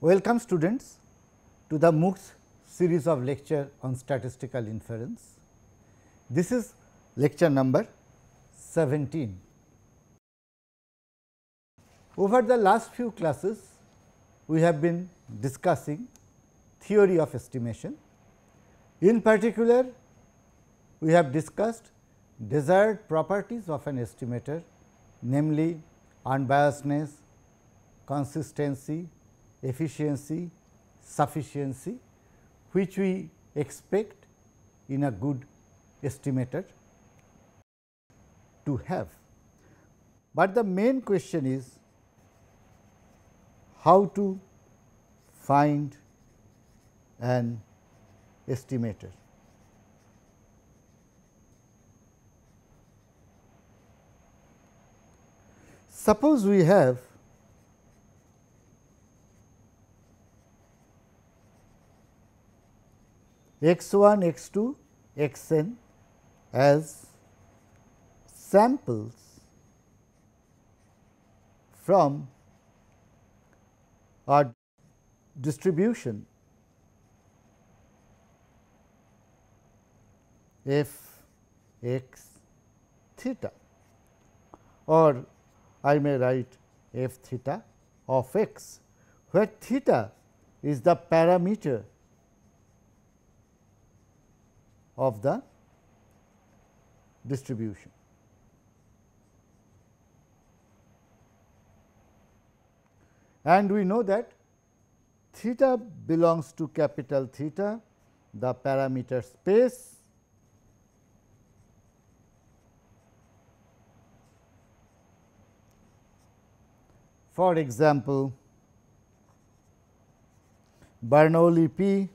Welcome students to the MOOCs series of lecture on statistical inference. This is lecture number 17. Over the last few classes, we have been discussing theory of estimation. In particular, we have discussed desired properties of an estimator, namely unbiasedness, consistency, efficiency, sufficiency, which we expect in a good estimator to have. But the main question is how to find an estimator. Suppose we have x 1, x 2, x n as samples from our distribution f x theta, or I may write f theta of x, where theta is the parameter of the distribution. And we know that theta belongs to capital theta, the parameter space, for example, Bernoulli P,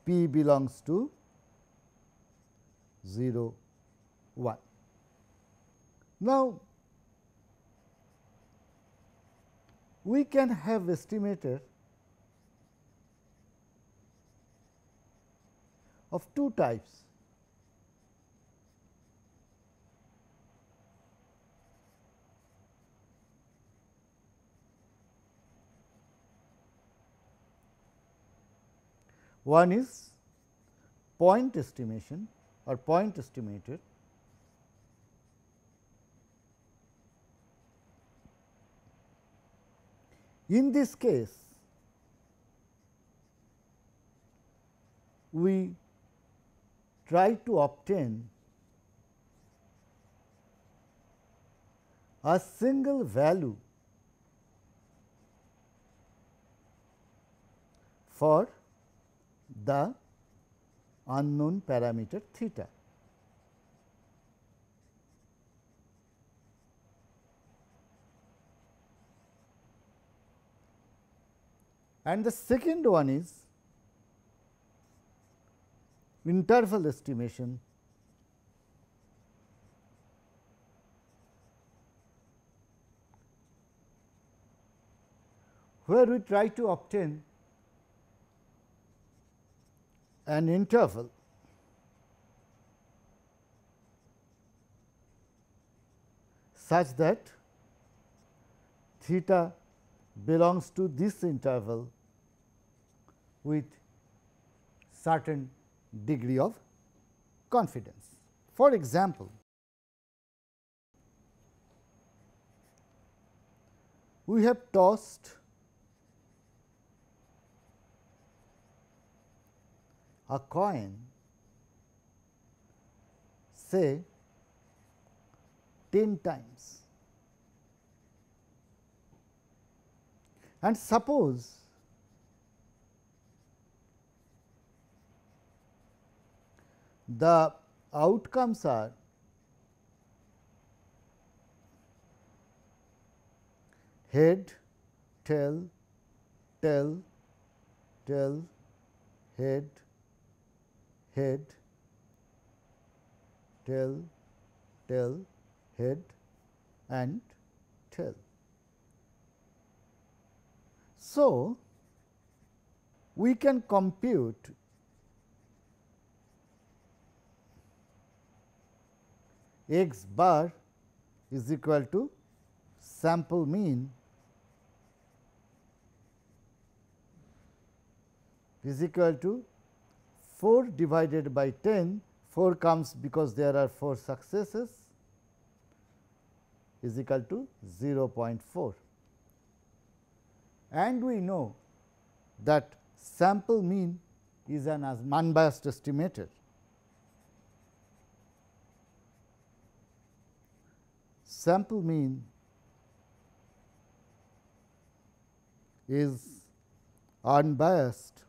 P belongs to 0, 1. Now, we can have estimator of two types. One is point estimation or point estimator, in this case we try to obtain a single value for the unknown parameter theta. And the second one is interval estimation, where we try to obtain an interval such that theta belongs to this interval with certain degree of confidence. For example, we have tossed a coin, say 10 times, and suppose the outcomes are head, tail, tail, tail, head, head, tail, tail, head and tail. So, we can compute x bar is equal to sample mean is equal to 4 divided by 10, 4 comes because there are 4 successes, is equal to 0.4. And we know that sample mean is an unbiased estimator. Sample mean is unbiased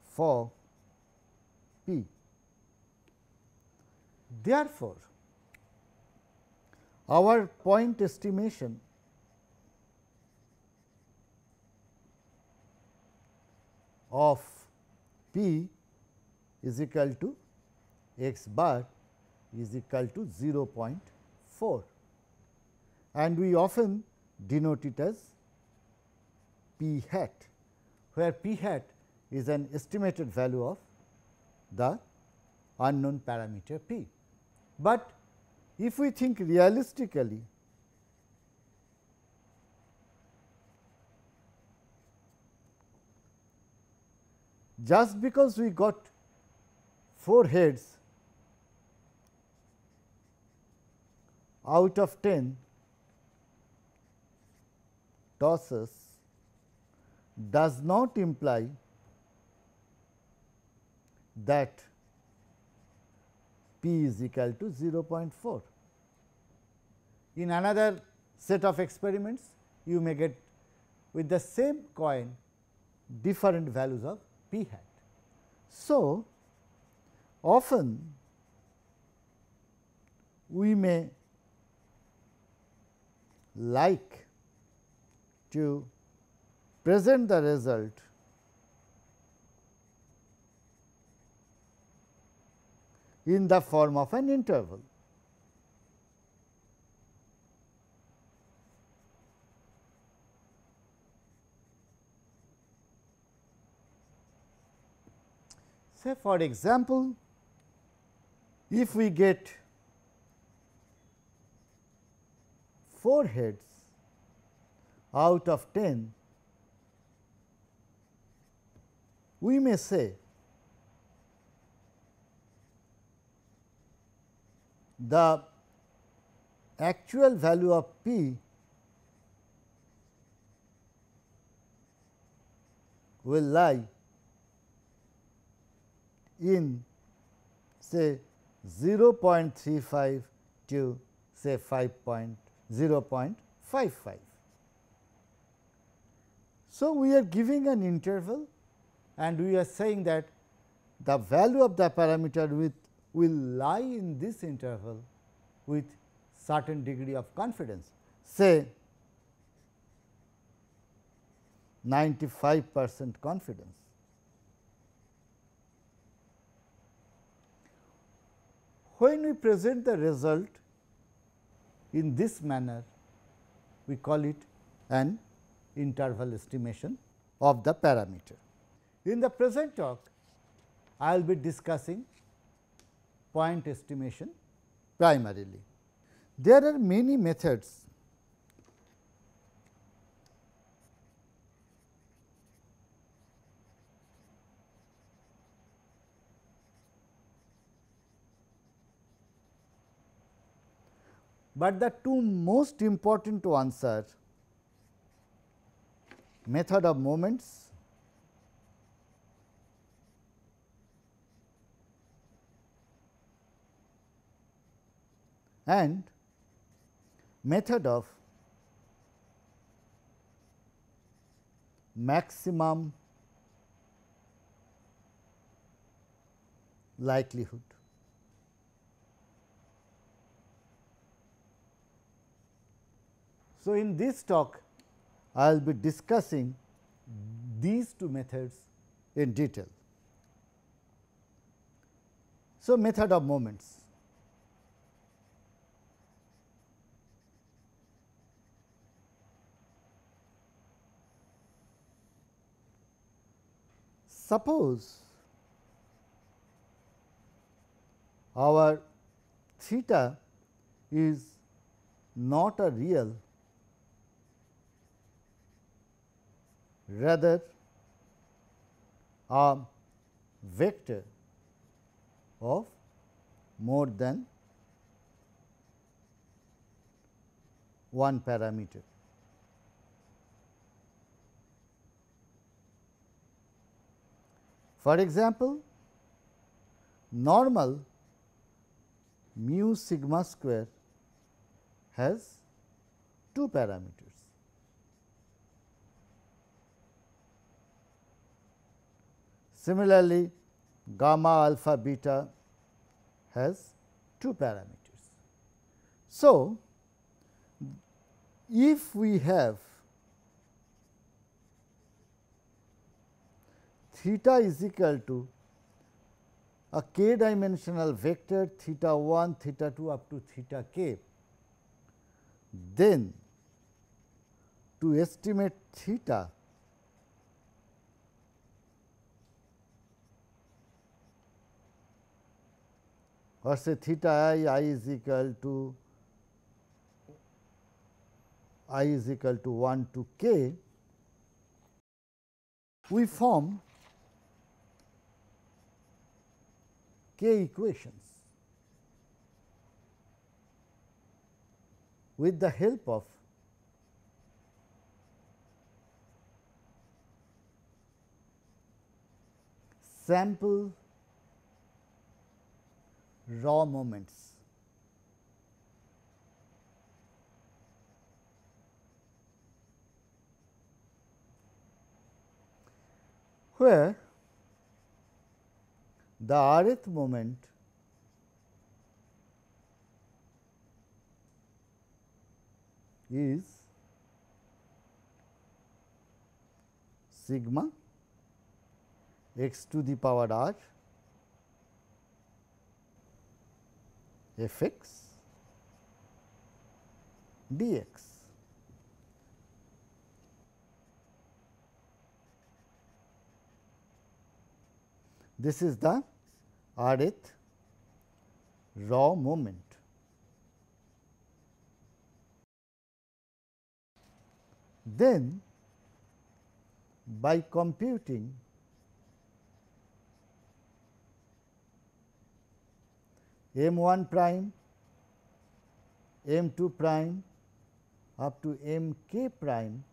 for p. Therefore, our point estimation of p is equal to x bar is equal to 0.4, and we often denote it as p hat, where p hat is an estimated value of the unknown parameter p. But if we think realistically, just because we got 4 heads out of 10 tosses does not imply that p is equal to 0.4. In another set of experiments, you may get with the same coin different values of p hat. So, often we may like to present the result in the form of an interval. Say for example, if we get 4 heads out of 10, we may say the actual value of p will lie in say 0.35 to say 0.55. So, we are giving an interval and we are saying that the value of the parameter will lie in this interval with certain degree of confidence, say 95% confidence. When we present the result in this manner, we call it an interval estimation of the parameter. In the present talk, I will be discussing point estimation primarily. There are many methods but the two most important ones are method of moments and method of maximum likelihood. So, in this talk I will be discussing these two methods in detail. So, method of moments. Suppose our theta is not a real, rather a vector of more than one parameter. For example, normal mu sigma square has two parameters. Similarly, gamma alpha beta has two parameters. So, if we have theta is equal to a k dimensional vector theta 1, theta 2 up to theta k, then to estimate theta, or say theta I is equal to 1 to k, we form k equations with the help of sample raw moments. Where the rth moment is sigma x to the power r f x dx. This is the rth raw moment. Then by computing m 1 prime, m 2 prime up to m k prime,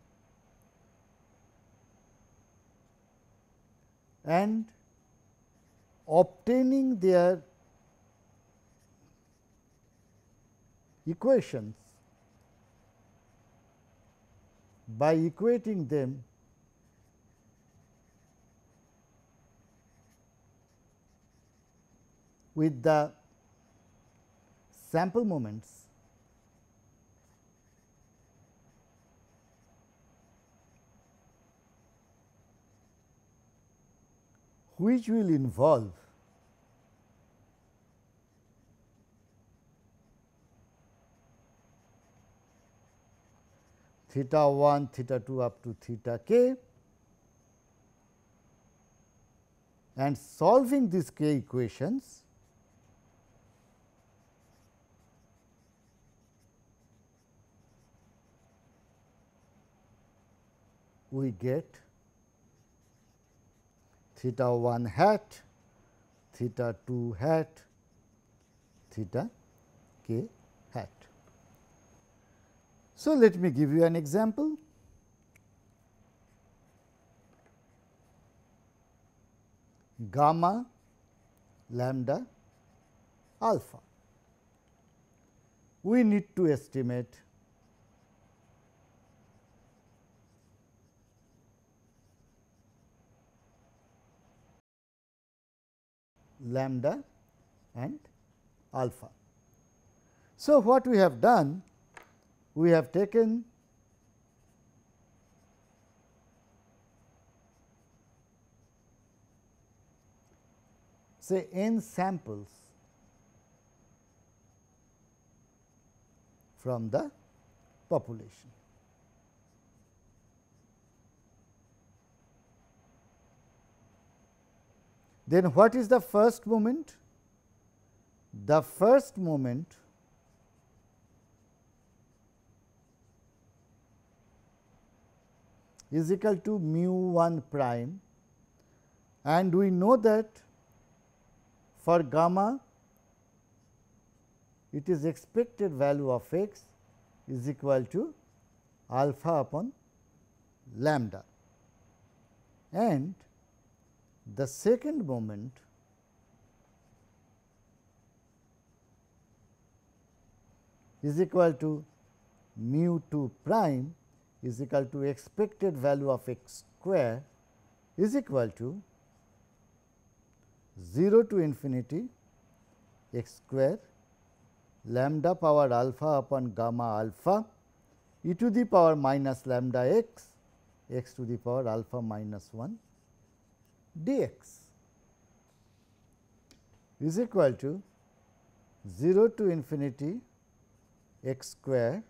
and obtaining their equations by equating them with the sample moments, which will involve theta 1, theta 2 up to theta k, and solving these k equations, we get theta 1 hat, theta 2 hat, theta k hat. So, let me give you an example. Gamma, lambda, alpha. We need to estimate lambda and alpha. So, what we have done? We have taken say n samples from the population. Then what is the first moment? The first moment is equal to mu 1 prime and we know that for gamma it is expected value of x is equal to alpha upon lambda, and the second moment is equal to mu 2 prime is equal to expected value of x square is equal to 0 to infinity x square lambda power alpha upon gamma alpha e to the power minus lambda x, x to the power alpha minus 1 dx is equal to 0 to infinity x square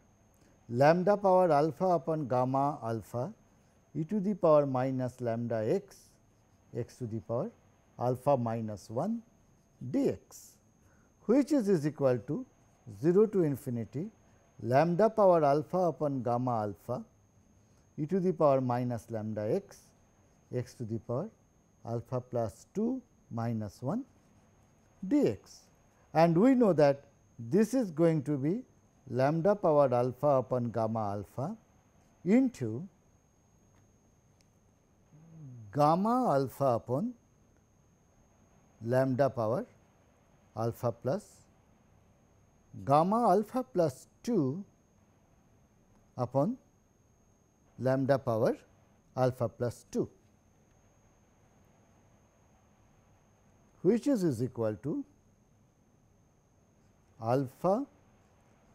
lambda power alpha upon gamma alpha e to the power minus lambda x, x to the power alpha minus 1 dx, which is equal to 0 to infinity lambda power alpha upon gamma alpha e to the power minus lambda x, x to the power alpha plus 2 minus 1 dx. And we know that this is going to be lambda power alpha upon gamma alpha into gamma alpha upon lambda power alpha plus gamma alpha plus 2 upon lambda power alpha plus 2, which is equal to alpha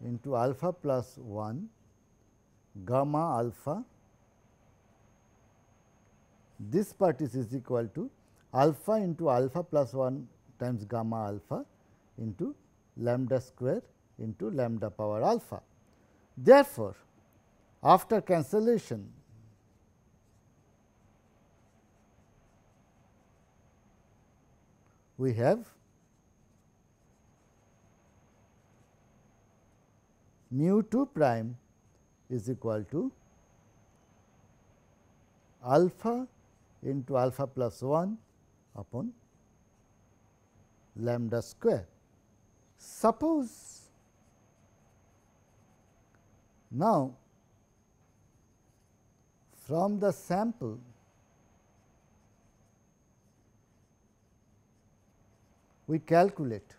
into alpha plus 1 gamma alpha, this part is equal to alpha into alpha plus 1 times gamma alpha into lambda square into lambda power alpha. Therefore, after cancellation we have mu 2 prime is equal to alpha into alpha plus 1 upon lambda square. Suppose now from the sample we calculate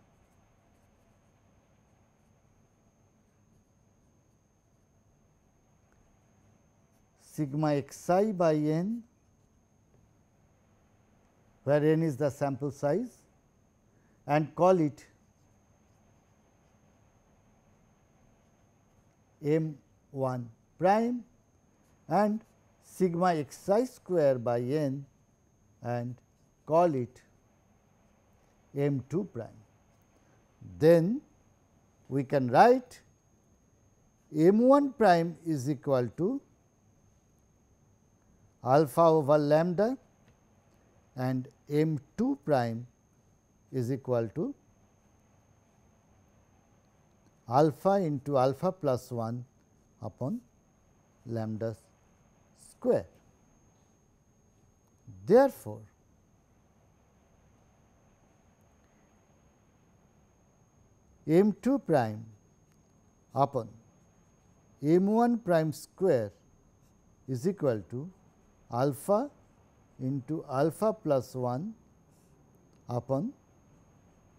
sigma xi by n, where n is the sample size, and call it m 1 prime, and sigma xi square by n and call it m 2 prime. Then we can write m 1 prime is equal to alpha over lambda and m 2 prime is equal to alpha into alpha plus 1 upon lambda square. Therefore, m 2 prime upon m 1 prime square is equal to alpha into alpha plus 1 upon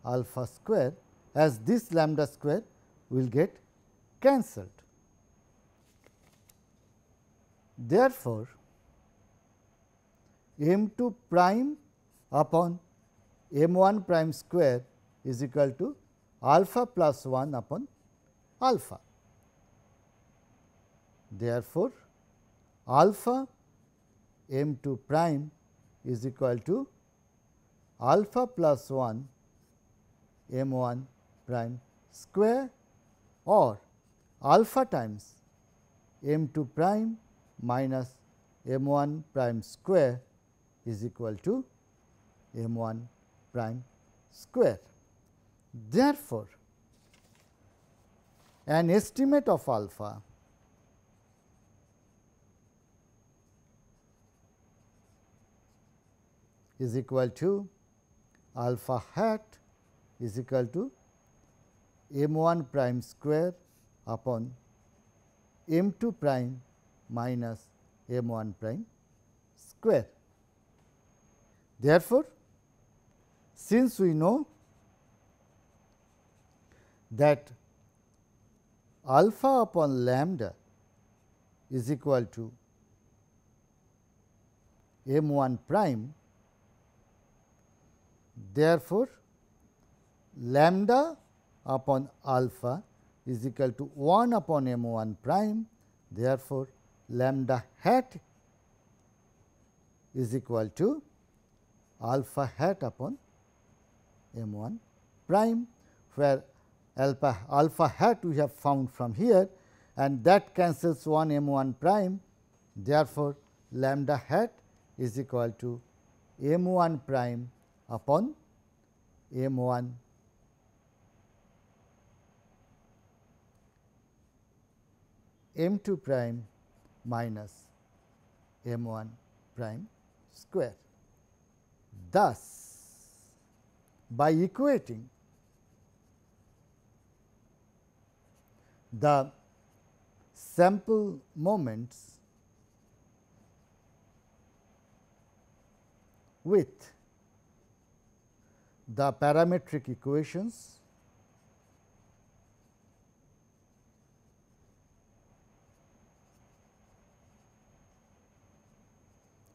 alpha square, as this lambda square will get cancelled. Therefore, m 2 prime upon m 1 prime square is equal to alpha plus 1 upon alpha. Therefore, alpha m 2 prime is equal to alpha plus 1 m 1 prime square, or alpha times m 2 prime minus m 1 prime square is equal to m 1 prime square. Therefore, an estimate of alpha is equal to alpha hat is equal to m 1 prime square upon m 2 prime minus m 1 prime square. Therefore, since we know that alpha upon lambda is equal to m 1 prime, therefore, lambda upon alpha is equal to 1 upon m 1 prime. Therefore, lambda hat is equal to alpha hat upon m 1 prime, where alpha hat we have found from here, and that cancels 1 m 1 prime. Therefore, lambda hat is equal to m 1 prime upon m 1 m 2 prime minus m 1 prime square. Thus, by equating the sample moments with the parametric equations,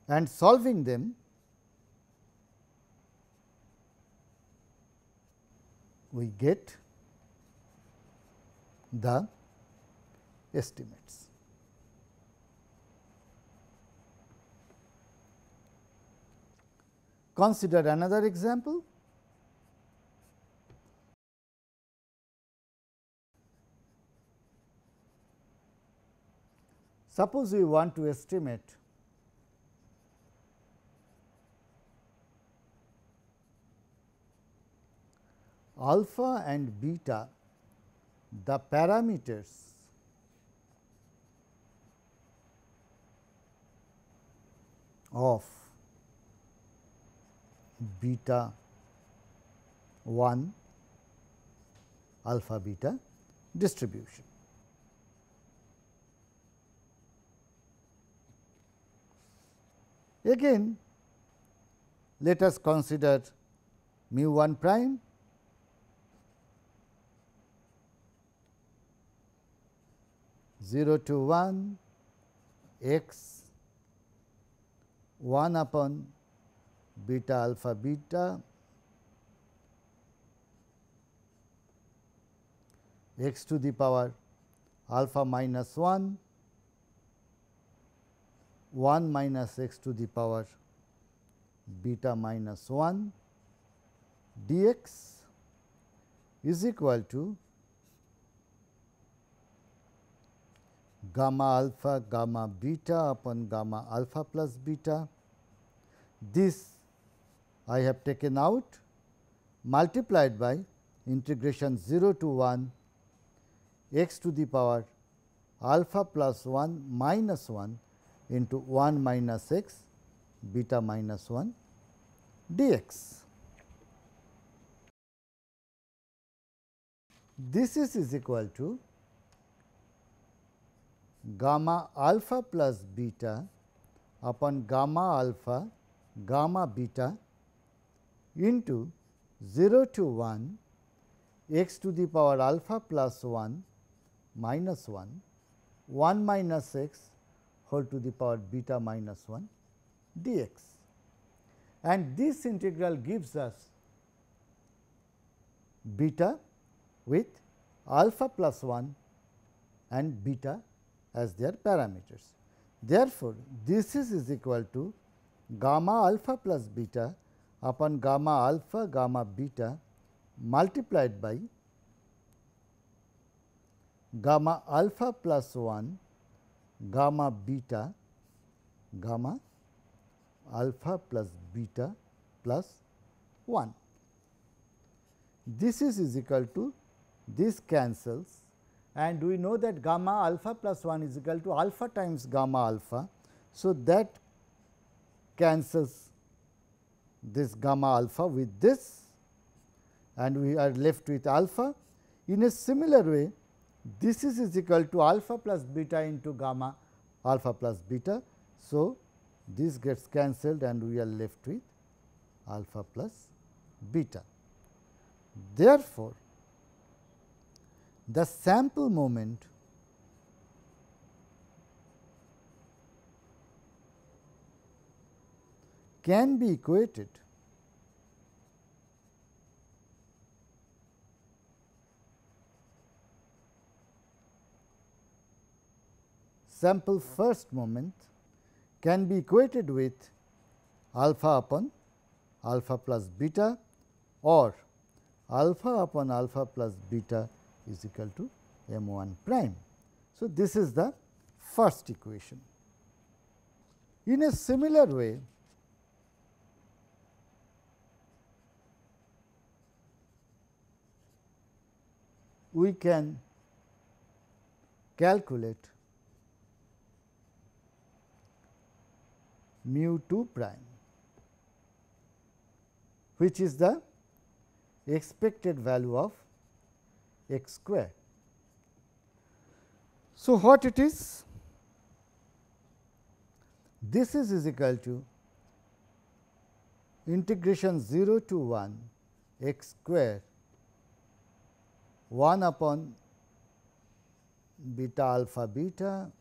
and solving them, we get the estimates. Consider another example. Suppose we want to estimate alpha and beta, the parameters of beta 1 alpha beta distribution. Again, let us consider mu 1 prime, zero to 1 x 1 upon beta alpha beta x to the power alpha minus 1 1 minus x to the power beta minus 1 dx is equal to gamma alpha gamma beta upon gamma alpha plus beta. This I have taken out, multiplied by integration 0 to 1 x to the power alpha plus 1 minus 1 into 1 minus x beta minus 1 dx. This is equal to gamma alpha plus beta upon gamma alpha gamma beta into 0 to 1 x to the power alpha plus 1 minus 1 1 minus x whole to the power beta minus 1 dx. And this integral gives us beta with alpha plus 1 and beta as their parameters. Therefore, this is equal to gamma alpha plus beta upon gamma alpha gamma beta multiplied by gamma alpha plus 1 gamma beta gamma alpha plus beta plus 1. This is equal to this cancels, and we know that gamma alpha plus 1 is equal to alpha times gamma alpha. So, that cancels this gamma alpha with this, and we are left with alpha. In a similar way, this is equal to alpha plus beta into gamma alpha plus beta. So, this gets cancelled and we are left with alpha plus beta. Therefore, the sample moment can be equated sample first moment can be equated with alpha upon alpha plus beta, or alpha upon alpha plus beta is equal to m 1 prime. So, this is the first equation. In a similar way, we can calculate mu 2 prime, which is the expected value of x square. So, what it is? This is equal to integration 0 to 1 x square 1 upon beta alpha beta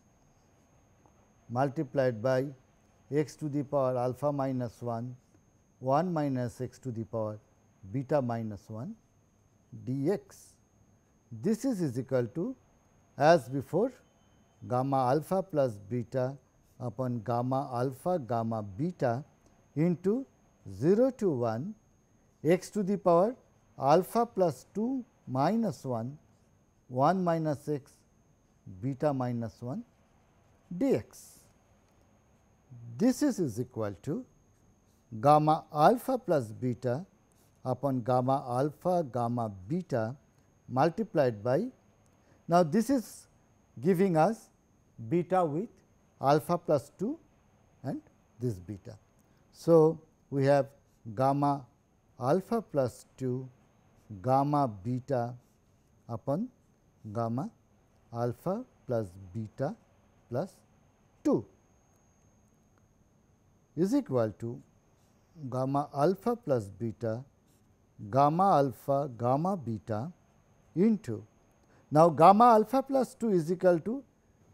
multiplied by x to the power alpha minus 1 minus x to the power beta minus 1 dx. This is equal to, as before, gamma alpha plus beta upon gamma alpha gamma beta into 0 to 1 x to the power alpha plus 2 minus 1 minus x beta minus 1 dx. This is equal to gamma alpha plus beta upon gamma alpha gamma beta multiplied by, now this is giving us beta with alpha plus 2 and this beta. So, we have gamma alpha plus 2 gamma beta upon gamma alpha plus beta plus 2 is equal to gamma alpha plus beta gamma alpha gamma beta into, now gamma alpha plus 2 is equal to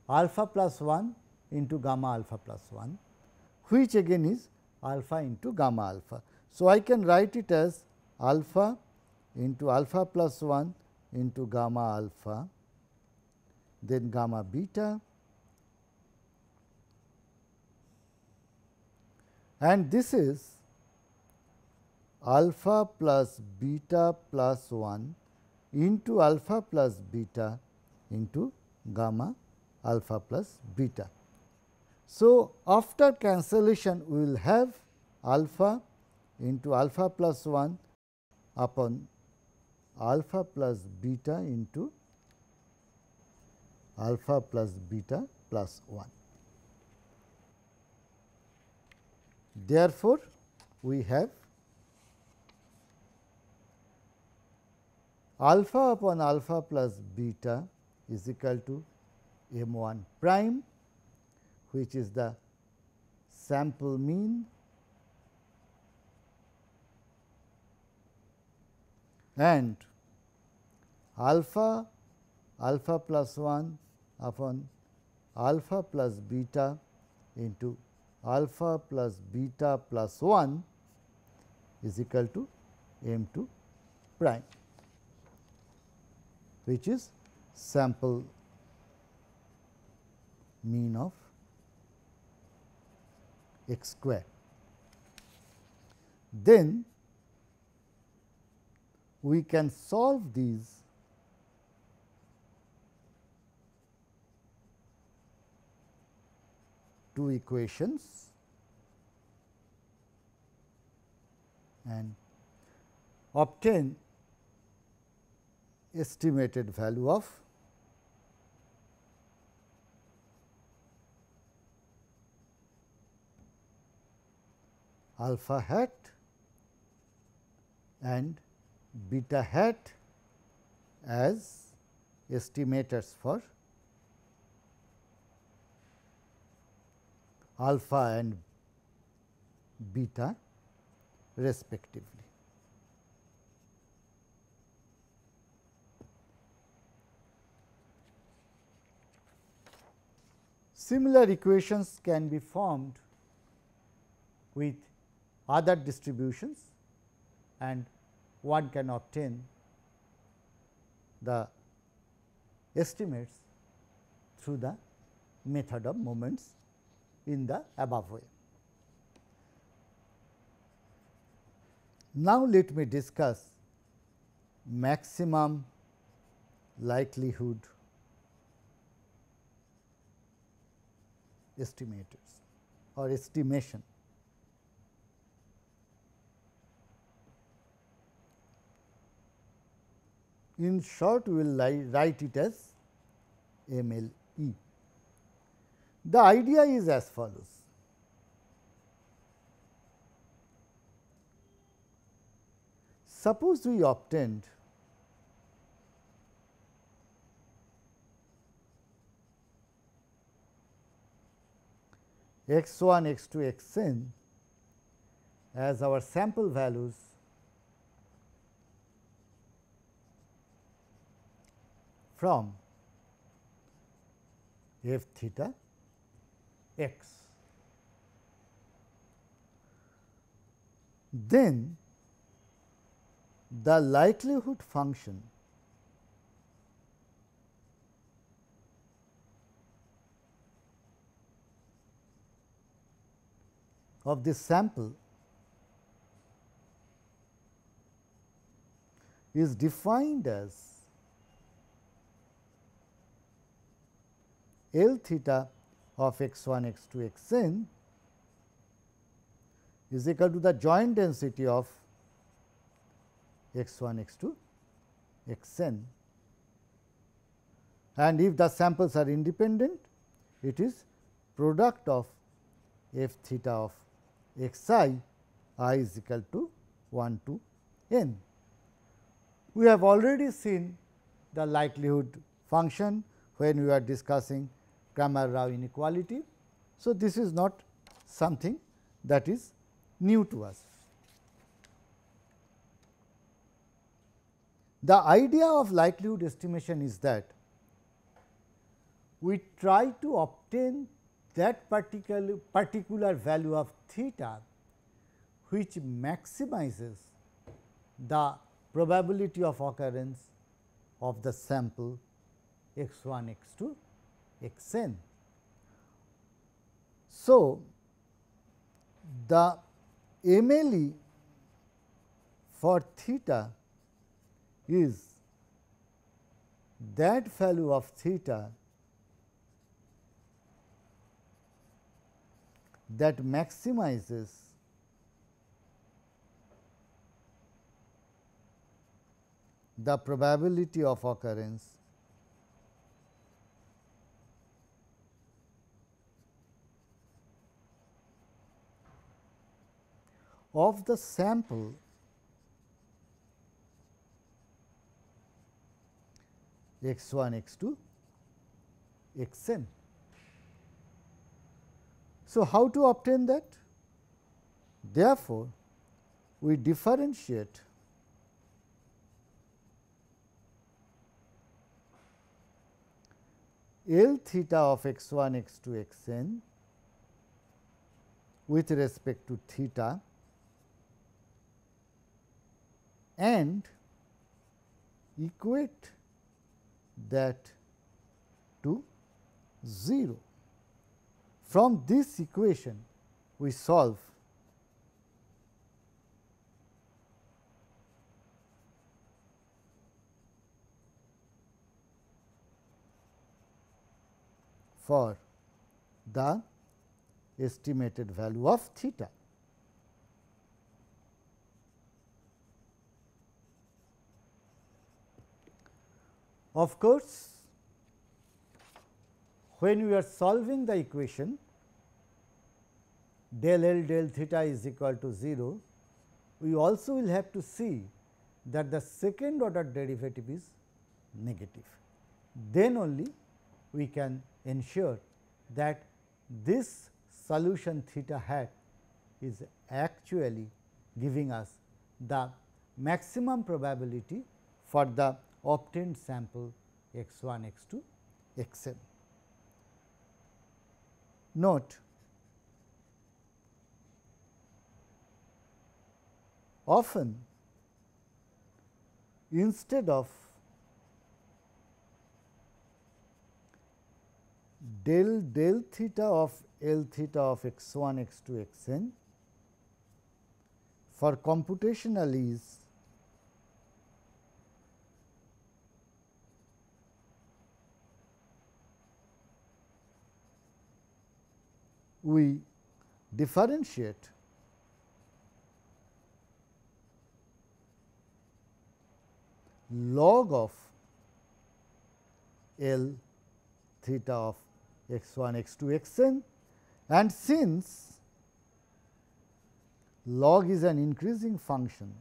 alpha plus 1 into gamma alpha plus 1, which again is alpha into gamma alpha. So, I can write it as alpha into alpha plus 1 into gamma alpha, then gamma beta, and this is alpha plus beta plus 1 into alpha plus beta into gamma alpha plus beta. So, after cancellation we will have alpha into alpha plus 1 upon alpha plus beta into alpha plus beta plus 1. Therefore, we have alpha upon alpha plus beta is equal to m 1 prime, which is the sample mean, and alpha plus 1 upon alpha plus beta into alpha plus beta plus 1 is equal to m 2 prime, which is sample mean of x square. Then we can solve these two equations and obtain estimated value of alpha hat and beta hat as estimators for alpha and beta respectively. Similar equations can be formed with other distributions, and one can obtain the estimates through the method of moments in the above way. Now, let me discuss maximum likelihood estimators or estimation. In short, we will write it as MLE. The idea is as follows. Suppose we obtained x 1, x 2, x n as our sample values from f theta x. Then the likelihood function of this sample is defined as L theta of x 1, x 2, x n is equal to the joint density of x 1, x 2, x n, and if the samples are independent, it is product of f theta of x I is equal to 1 to n. We have already seen the likelihood function when we are discussing Cramer-Rao inequality. So, this is not something that is new to us. The idea of likelihood estimation is that we try to obtain that particular value of theta which maximizes the probability of occurrence of the sample x 1, x 2, x n. So, the MLE for theta is that value of theta that maximizes the probability of occurrence of the sample x 1, x 2, x n. So, how to obtain that? Therefore, we differentiate L theta of x 1, x 2, x n with respect to theta and equate that to 0. From this equation, we solve for the estimated value of theta. Of course, when we are solving the equation del L del theta is equal to 0, we also will have to see that the second order derivative is negative. Then only we can ensure that this solution theta hat is actually giving us the maximum probability for the obtained sample x 1, x 2, x n. Note, often instead of del theta of L theta of x 1, x 2, x n, for computational ease we differentiate log of L theta of x 1, x 2, x n, and since log is an increasing function,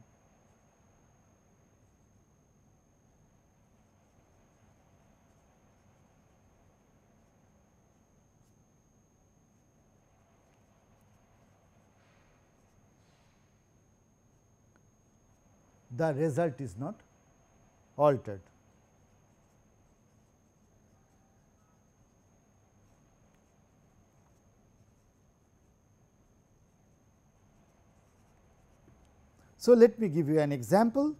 the result is not altered. So, let me give you an example.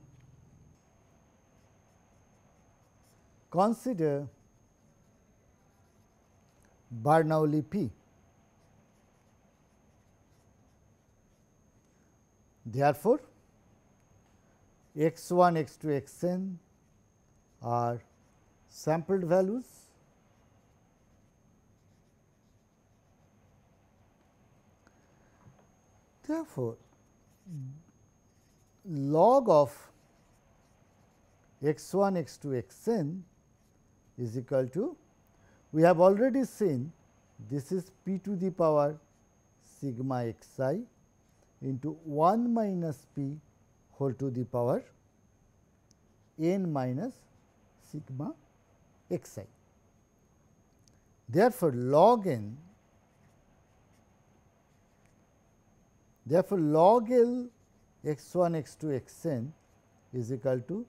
Consider Bernoulli P. Therefore, x 1, x 2, x n are sampled values therefore, log of x 1, x 2, x n is equal to, we have already seen this is p to the power sigma x I into 1 minus p whole to the power n minus sigma x I. Therefore, log n, therefore, log L x 1, x 2, x n is equal to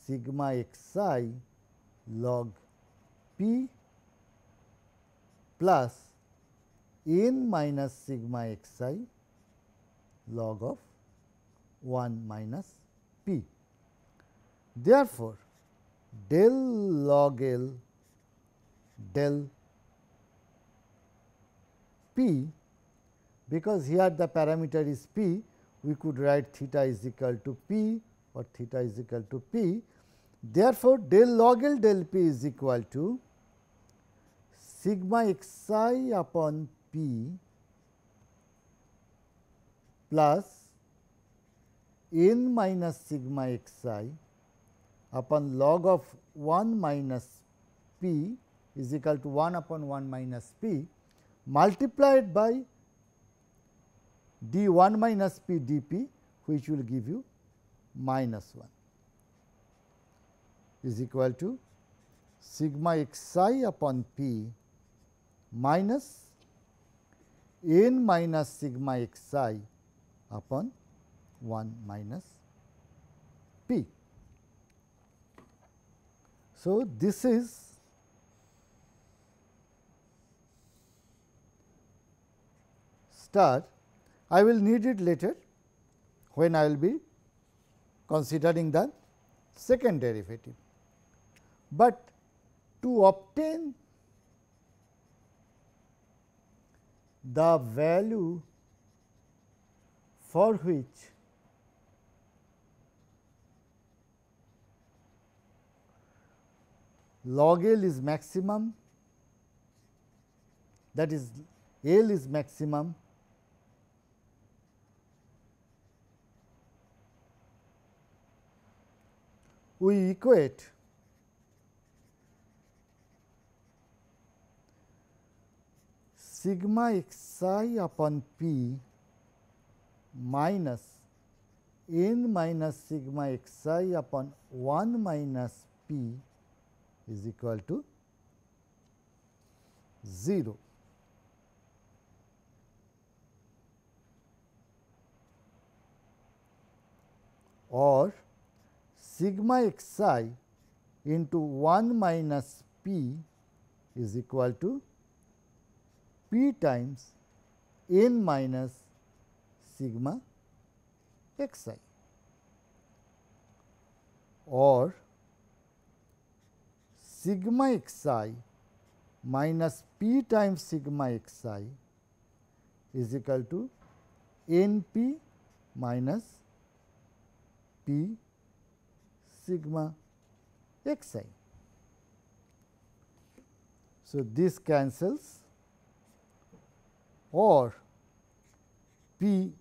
sigma x I log p plus n minus sigma x I log of 1 minus p. Therefore, del log L del p, because here the parameter is p, we could write theta is equal to p or theta is equal to p. Therefore, del log L del p is equal to sigma x I upon p plus n minus sigma x I upon log of 1 minus p is equal to 1 upon 1 minus p multiplied by d 1 minus p d p, which will give you minus 1 is equal to sigma x I upon p minus n minus sigma x I upon 1 minus p. So, this is star. I will need it later when I will be considering the second derivative, but to obtain the value for which log L is maximum, that is L is maximum, we equate sigma x I upon p minus n minus sigma x I upon 1 minus p is equal to 0. Or sigma x I into 1 minus p is equal to p times n minus sigma x I, or sigma x I minus p times sigma x I is equal to n p minus p sigma x I. So, this cancels, or p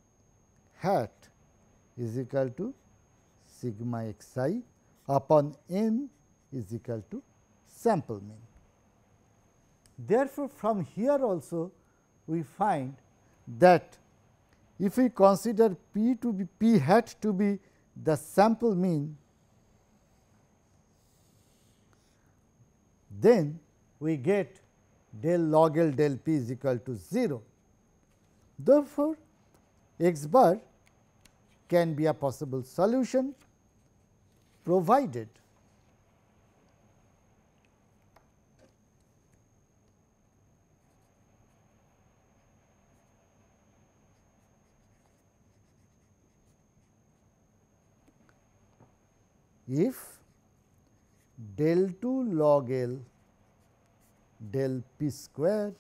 hat is equal to sigma x I upon n is equal to sample mean. Therefore, from here also we find that if we consider p hat to be the sample mean, then we get del log L del p is equal to 0. Therefore, x bar can be a possible solution, provided if del 2 log L del p square,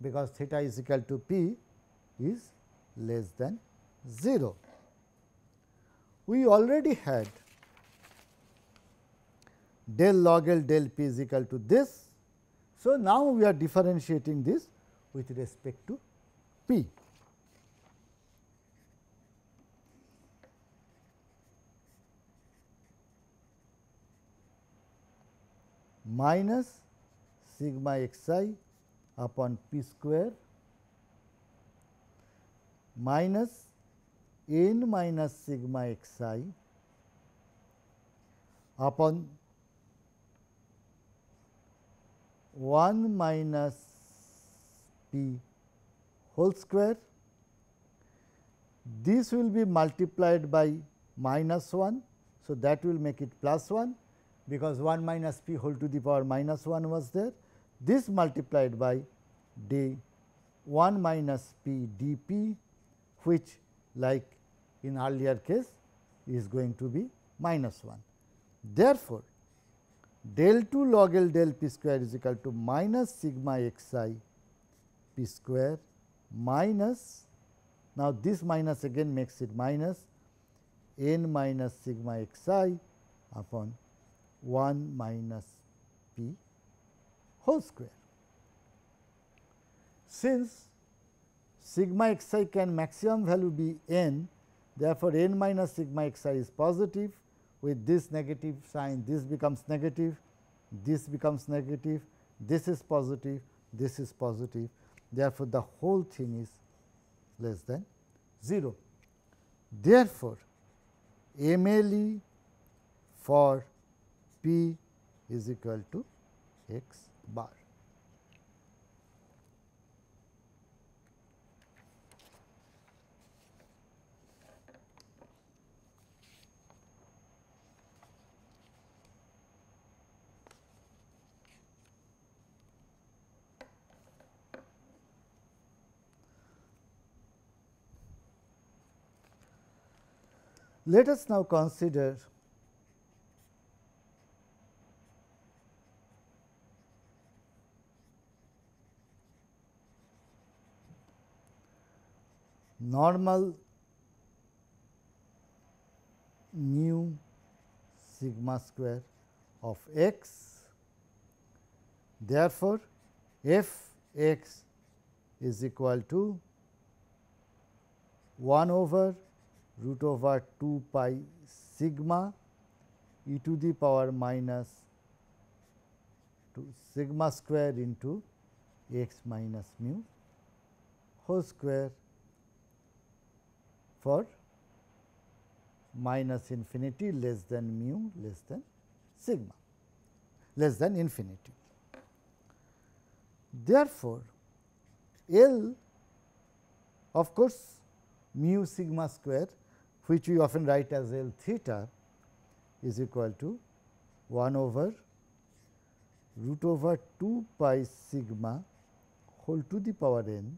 because theta is equal to p, is less than 0. We already had del log L del p is equal to this. So, now we are differentiating this with respect to p. Minus sigma x I upon p square minus n minus sigma x I upon 1 minus p whole square. This will be multiplied by minus 1. So, that will make it plus 1, because 1 minus p whole to the power minus 1 was there. This multiplied by d 1 minus p d p, which like in earlier case is going to be minus 1. Therefore, del 2 log L del p square is equal to minus sigma x I p square minus, now this minus again makes it minus n minus sigma x I upon 1 minus p whole square. Since sigma x I can maximum value be n, therefore, n minus sigma x I is positive. With this negative sign, this becomes negative, this becomes negative, this is positive, this is positive. Therefore, the whole thing is less than 0. Therefore, MLE for p is equal to x bar. Let us now consider normal mu sigma square of x. Therefore, f x is equal to 1 over root over 2 pi sigma e to the power minus 2 sigma square into x minus mu whole square for minus infinity less than mu less than sigma less than infinity. Therefore, L of course, mu sigma square, which we often write as L theta, is equal to 1 over root over 2 pi sigma whole to the power n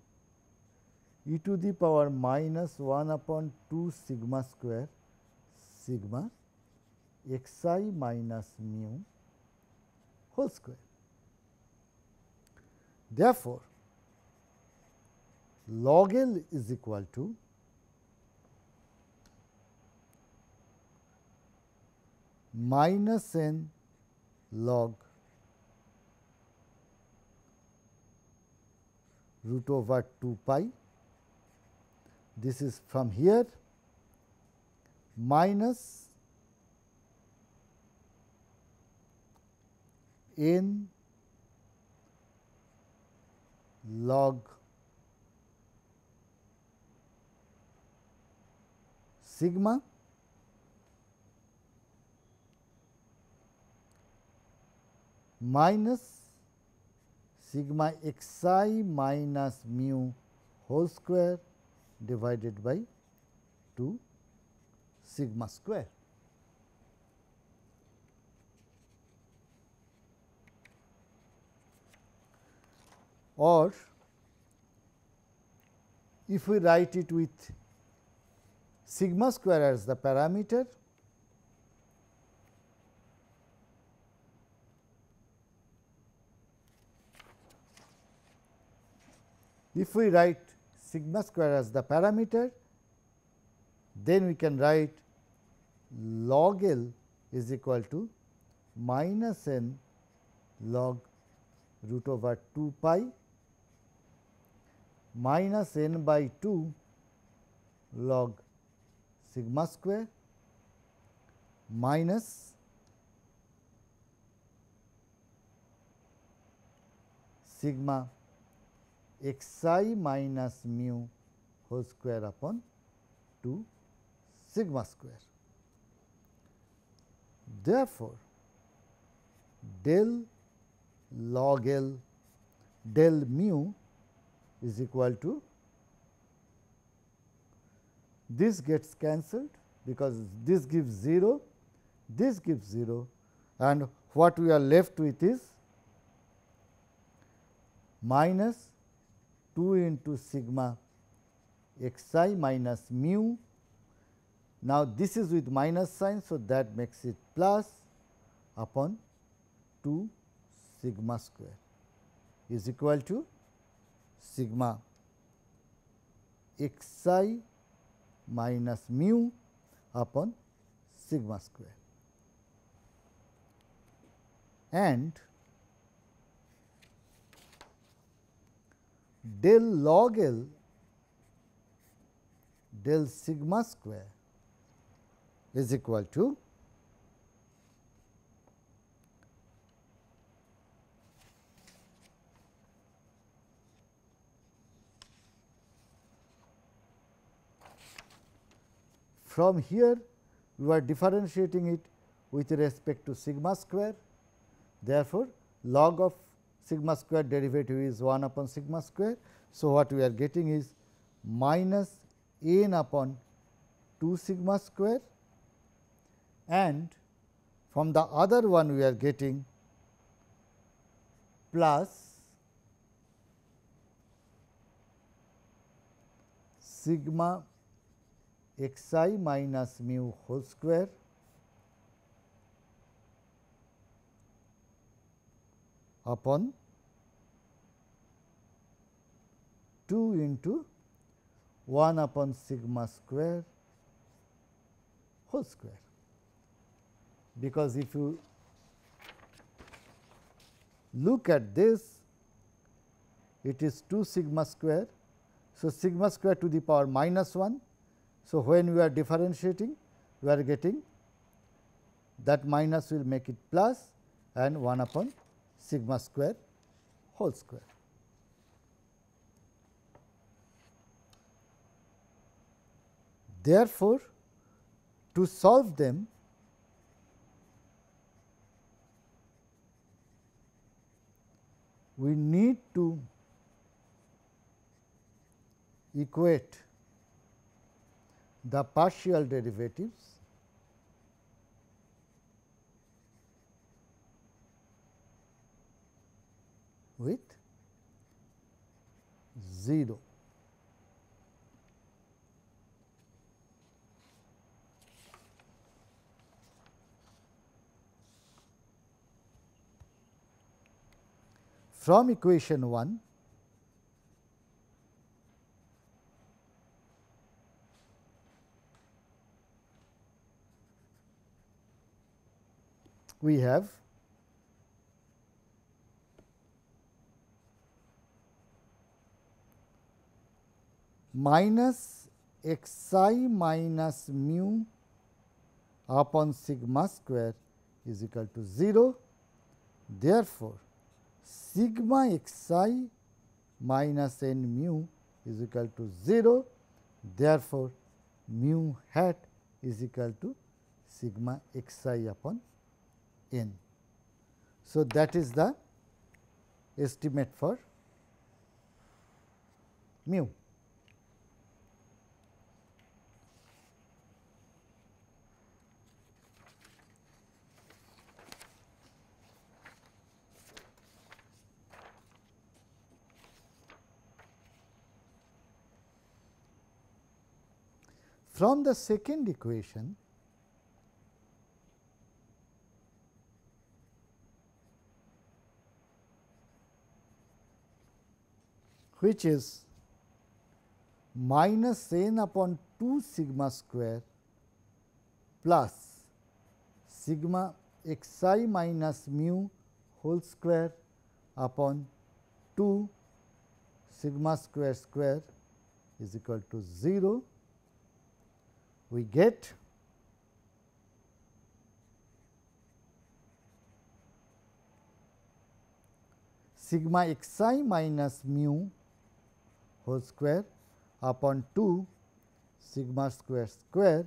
e to the power minus 1 upon 2 sigma square sigma x I minus mu whole square. Therefore, log L is equal to minus n log root over 2 pi, this is from here, minus n log sigma minus sigma x I minus mu whole square divided by 2 sigma square. Or if we write it with sigma square as the parameter, if we write sigma square as the parameter, then we can write log L is equal to minus n log root over 2 pi minus n by 2 log sigma square minus sigma x I minus mu whole square upon 2 sigma square. Therefore, del log L del mu is equal to, this gets cancelled because this gives 0, this gives 0, and what we are left with is minus 2 into sigma x I minus mu. Now, this is with minus sign, so that makes it plus upon 2 sigma square is equal to sigma x I minus mu upon sigma square, and del log L del sigma square is equal to from here we are differentiating it with respect to sigma square. Therefore, log of sigma square derivative is 1 upon sigma square. So, what we are getting is minus n upon 2 sigma square, and from the other one we are getting plus sigma x I minus mu whole square upon 2 into 1 upon sigma square whole square. Because if you look at this, it is 2 sigma square. So, sigma square to the power minus 1. So, when we are differentiating, we are getting that minus will make it plus and 1 upon sigma square whole square. Therefore, To solve them, we need to equate the partial derivatives with 0. From equation 1, we have minus x I minus mu upon sigma square is equal to 0. Therefore, sigma x I minus n mu is equal to 0. Therefore, mu hat is equal to sigma x I upon n. So, that is the estimate for mu. From the second equation, which is minus n upon 2 sigma square plus sigma x I minus mu whole square upon 2 sigma square square is equal to 0. We get sigma x I minus mu whole square upon 2 sigma square square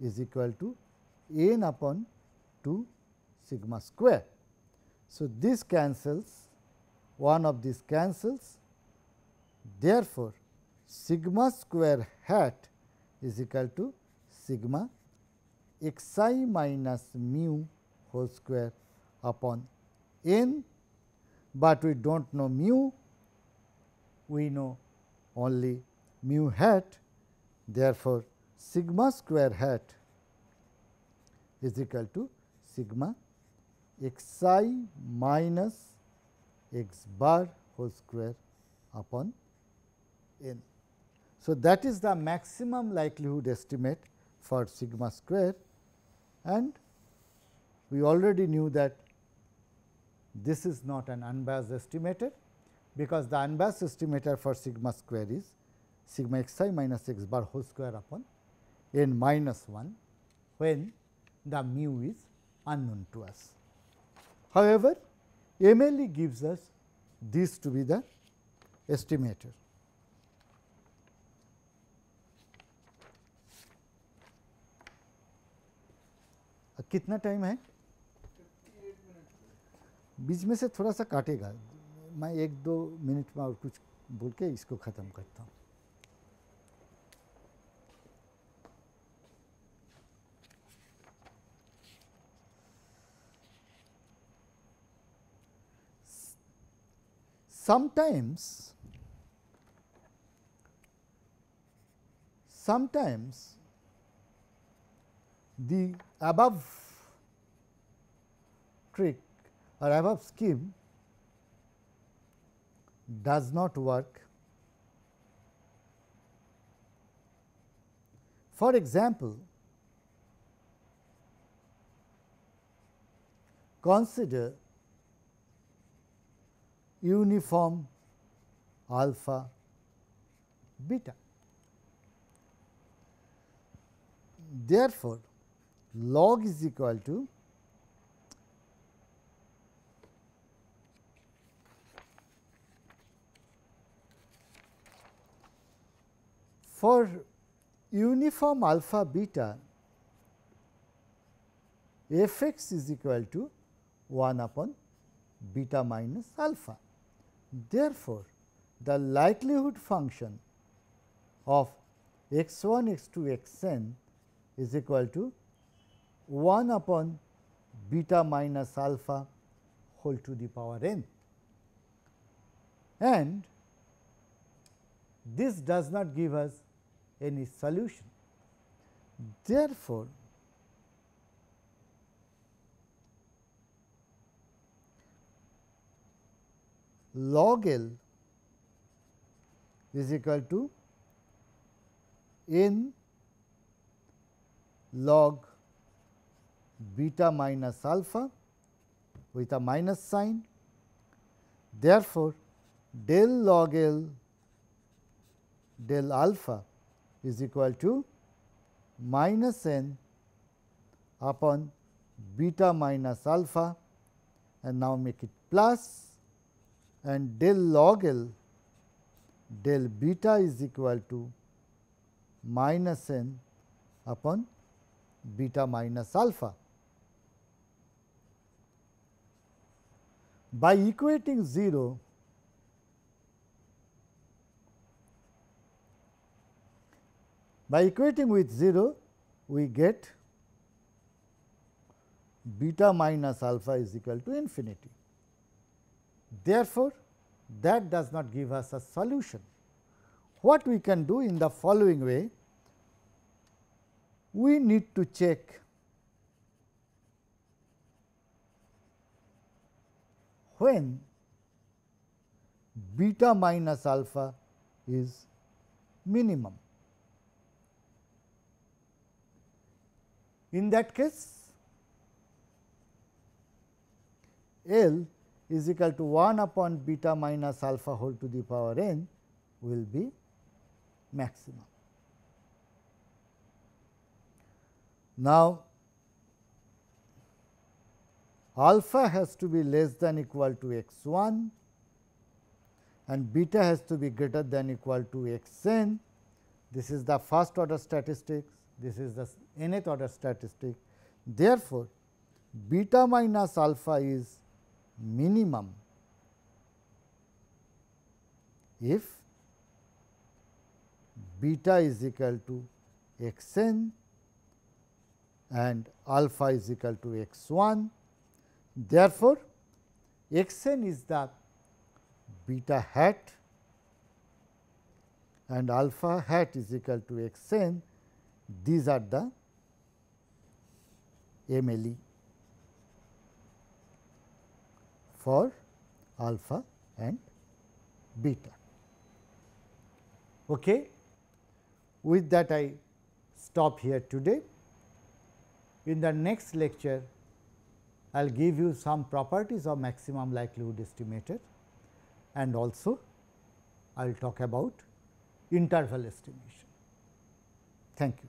is equal to n upon 2 sigma square. So, this cancels, one of these cancels. Therefore, sigma square hat is equal to sigma x I minus mu whole square upon n, but we do not know mu, we know only mu hat. Therefore, sigma square hat is equal to sigma x I minus x bar whole square upon n. So, that is the maximum likelihood estimate for sigma square, and we already knew that this is not an unbiased estimator, because the unbiased estimator for sigma square is sigma x I minus x bar whole square upon n minus 1, when the mu is unknown to us. However, MLE gives us this to be the estimator. कितना time है? बीच में से थोड़ा सा काटेगा, मैं 1-2 minute में और कुछ बोल के इसको ख़त्म करता हूँ. Sometimes the above trick or above scheme does not work. For example, consider uniform alpha beta. Therefore, log is equal to for uniform alpha beta, f x is equal to 1 upon beta minus alpha. Therefore, the likelihood function of x 1, x 2, x n is equal to 1 upon beta minus alpha whole to the power n, and this does not give us any solution. Therefore, log L is equal to n log beta minus alpha with a minus sign. Therefore, del log L del alpha is equal to minus n upon beta minus alpha, and now make it plus, and del log L del beta is equal to minus n upon beta minus alpha. By equating 0, with 0, we get beta minus alpha is equal to infinity. Therefore, that does not give us a solution. What we can do in the following way, we need to check when beta minus alpha is minimum. In that case, L is equal to 1 upon beta minus alpha whole to the power n will be maximum. Now, alpha has to be less than equal to x 1 and beta has to be greater than equal to x n. This is the first order statistics, this is the nth order statistic. Therefore, beta minus alpha is minimum if beta is equal to x n and alpha is equal to x 1. Therefore, x n is the beta hat and alpha hat is equal to x n. These are the MLE for alpha and beta. Okay. With that, I stop here today. In the next lecture, I will give you some properties of maximum likelihood estimator, and also I will talk about interval estimation. Thank you.